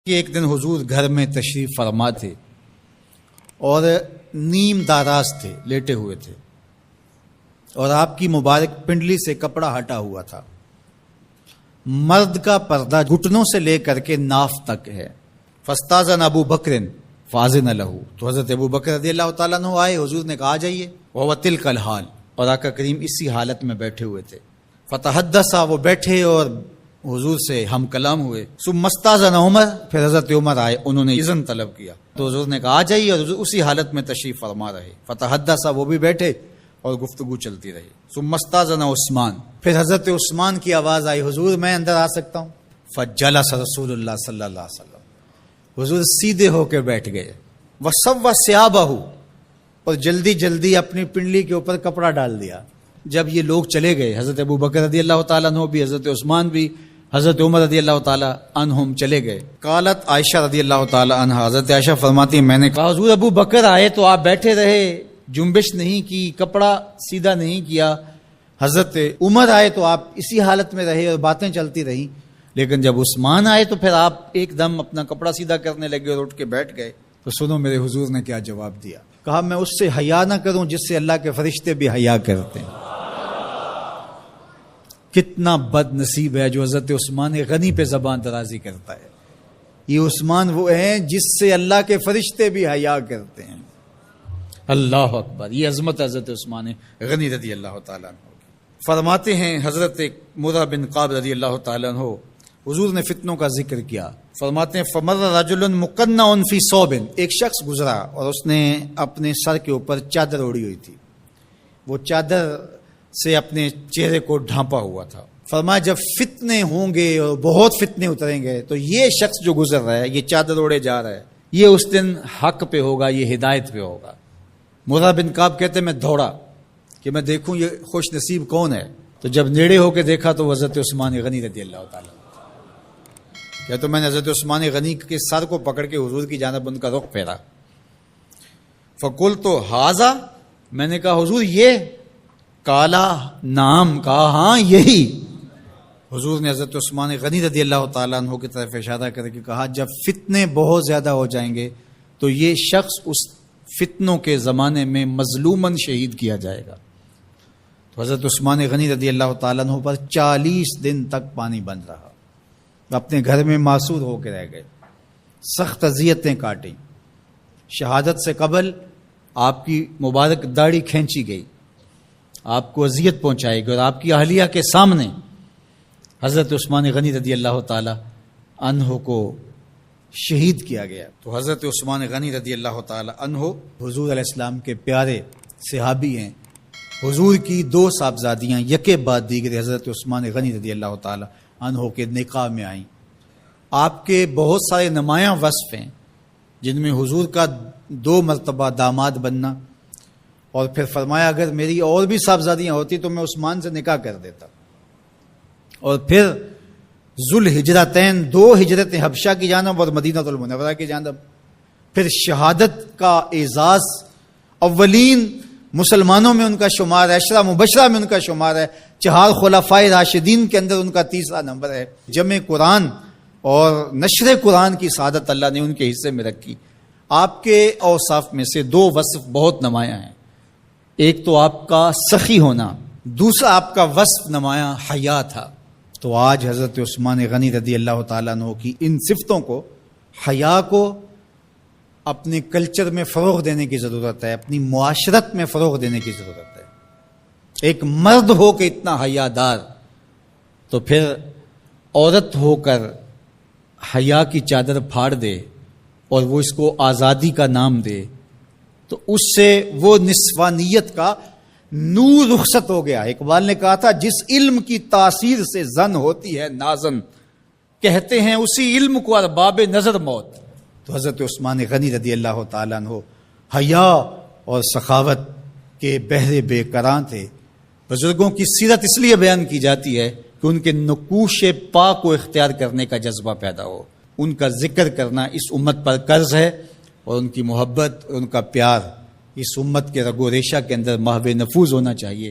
کہ ایک دن حضور گھر میں تشریف فرما تھے اور نیم داراز تھے، لیٹے ہوئے تھے، اور آپ کی مبارک پنڈلی سے کپڑا ہٹا ہوا تھا۔ مرد کا پردہ گھٹنوں سے لے کر کے ناف تک ہے۔ فاستاذن ابو بکر فاذن لہ، تو حضرت ابو بکر رضی اللہ تعالیٰ عنہ آئے، حضور نے کہا آ جائیے۔ وہو تلک الحال، اور آقا کریم اسی حالت میں بیٹھے ہوئے تھے۔ فتحدث، وہ بیٹھے اور حضور سے ہم کلام ہوئے۔ ثم استاذن عمر، پھر حضرت عمر آئے، انہوں نے اذن طلب کیا تو حضور نے کہا آ جائیے، اور حضور اسی حالت میں تشریف فرما رہے۔ فتحدث، وہ بھی بیٹھے اور گفتگو چلتی رہی۔ ثم استاذن عثمان، پھر حضرت عثمان کی آواز آئی، حضور میں اندر آ سکتا ہوں؟ فجلس رسول اللہ صلی اللہ علیہ وسلم، حضور سیدھے ہو کے بیٹھ گئے۔ وسوى ثيابه، اور جلدی جلدی اپنی پنڈلی کے اوپر کپڑا ڈال دیا۔ جب یہ لوگ چلے گئے، حضرت ابو بکر رضی اللہ تعالیٰ عنہ بھی، حضرت عثمان بھی، حضرت عمر رضی اللہ تعالیٰ عنہم چلے گئے۔ قالت عائشہ رضی اللہ تعالیٰ عنہ، حضرت عائشہ فرماتی ہیں میں نے کہا حضور ابو بکر آئے تو آپ بیٹھے رہے، جنبش نہیں کی، کپڑا سیدھا نہیں کیا۔ حضرت عمر آئے تو آپ اسی حالت میں رہے اور باتیں چلتی رہیں، لیکن جب عثمان آئے تو پھر آپ ایک دم اپنا کپڑا سیدھا کرنے لگے اور اٹھ کے بیٹھ گئے۔ تو سنو میرے حضور نے کیا جواب دیا۔ کہا میں اس سے حیا نہ کروں جس سے اللہ کے فرشتے بھی حیا کرتے ہیں۔ کتنا بد نصیب ہے جو حضرت عثمان غنی پہ زبان درازی کرتا ہے۔ یہ عثمان وہ ہیں جس سے اللہ کے فرشتے بھی حیا کرتے ہیں۔ اللہ اکبر، یہ عظمت حضرت عثمان غنی رضی اللہ تعالیٰ عنہ۔ فرماتے ہیں حضرت مرہ بن قاب رضی اللہ تعالیٰ عنہ، حضور نے فتنوں کا ذکر کیا، فرماتے ہیں فمر رجل مقنع فی ثوب، ایک شخص گزرا اور اس نے اپنے سر کے اوپر چادر اوڑی ہوئی تھی، وہ چادر سے اپنے چہرے کو ڈھانپا ہوا تھا۔ فرمایا جب فتنے ہوں گے اور بہت فتنے اتریں گے تو یہ شخص جو گزر رہا ہے، یہ چادر اوڑے جا رہا ہے، یہ اس دن حق پہ ہوگا، یہ ہدایت پہ ہوگا۔ مرہ بن کعب کہتے میں دوڑا کہ میں دیکھوں یہ خوش نصیب کون ہے، تو جب نیڑے ہو کے دیکھا تو حضرت عثمان غنی رضی اللہ تعالیٰ، کیا تو میں نے حضرت عثمان غنی کے سر کو پکڑ کے حضور کی جانب ان کا رخ پھیرا۔ فقلت ھذا، میں نے کہا حضور یہ؟ کالا نام، کہا ہاں یہی۔ حضور نے حضرت عثمان غنی رضی اللہ تعالیٰ عنہ کی طرف اشارہ کر کے کہا جب فتنے بہت زیادہ ہو جائیں گے تو یہ شخص اس فتنوں کے زمانے میں مظلوماً شہید کیا جائے گا۔ تو حضرت عثمان غنی رضی اللہ تعالیٰ عنہ پر 40 دن تک پانی بند رہا، اپنے گھر میں معصور ہو کے رہ گئے، سخت اذیتیں کاٹیں۔ شہادت سے قبل آپ کی مبارک داڑھی کھینچی گئی، آپ کو اذیت پہنچائی گئی، اور آپ کی اہلیہ کے سامنے حضرت عثمان غنی رضی اللہ تعالی عنہ کو شہید کیا گیا۔ تو حضرت عثمان غنی رضی اللہ تعالی عنہ حضور علیہ السلام کے پیارے صحابی ہیں۔ حضور کی 2 صاحبزادیاں یکے بعد دیگر حضرت عثمان غنی رضی اللہ تعالی عنہ کے نکاح میں آئیں۔ آپ کے بہت سارے نمایاں وصف ہیں جن میں حضور کا 2 مرتبہ داماد بننا، اور پھر فرمایا اگر میری اور بھی صاحبزادیاں ہوتی تو میں عثمان سے نکاح کر دیتا، اور پھر ذوالہجرتین 2 ہجرتیں، حبشہ کی جانب اور مدینہ المنورہ کی جانب، پھر شہادت کا اعزاز، اولین مسلمانوں میں ان کا شمار ہے، 10 مبشرہ میں ان کا شمار ہے، 4 خلفائے راشدین کے اندر ان کا 3را نمبر ہے۔ جمع قرآن اور نشر قرآن کی سعادت اللہ نے ان کے حصے میں رکھی۔ آپ کے اوصاف میں سے 2 وصف بہت نمایاں ہیں، ایک تو آپ کا سخی ہونا، دوسرا آپ کا وصف نمایاں حیا تھا۔ تو آج حضرت عثمان غنی رضی اللہ تعالیٰ عنہ کی ان صفتوں کو، حیا کو اپنے کلچر میں فروغ دینے کی ضرورت ہے، اپنی معاشرت میں فروغ دینے کی ضرورت ہے۔ ایک مرد ہو کے اتنا حیا دار، تو پھر عورت ہو کر حیا کی چادر پھاڑ دے اور وہ اس کو آزادی کا نام دے، تو اس سے وہ نسوانیت کا نور رخصت ہو گیا۔ اقبال نے کہا تھا جس علم کی تاثیر سے زن ہوتی ہے نازن، کہتے ہیں اسی علم کو ارباب نظر موت۔ تو حضرت عثمان غنی رضی اللہ تعالیٰ عنہ حیا اور سخاوت کے بہرے بے قرار تھے۔ بزرگوں کی سیرت اس لیے بیان کی جاتی ہے کہ ان کے نقوش پا کو اختیار کرنے کا جذبہ پیدا ہو۔ ان کا ذکر کرنا اس امت پر قرض ہے، اور ان کی محبت اور ان کا پیار اس امت کے رگ و ریشہ کے اندر محو نفوذ ہونا چاہیے۔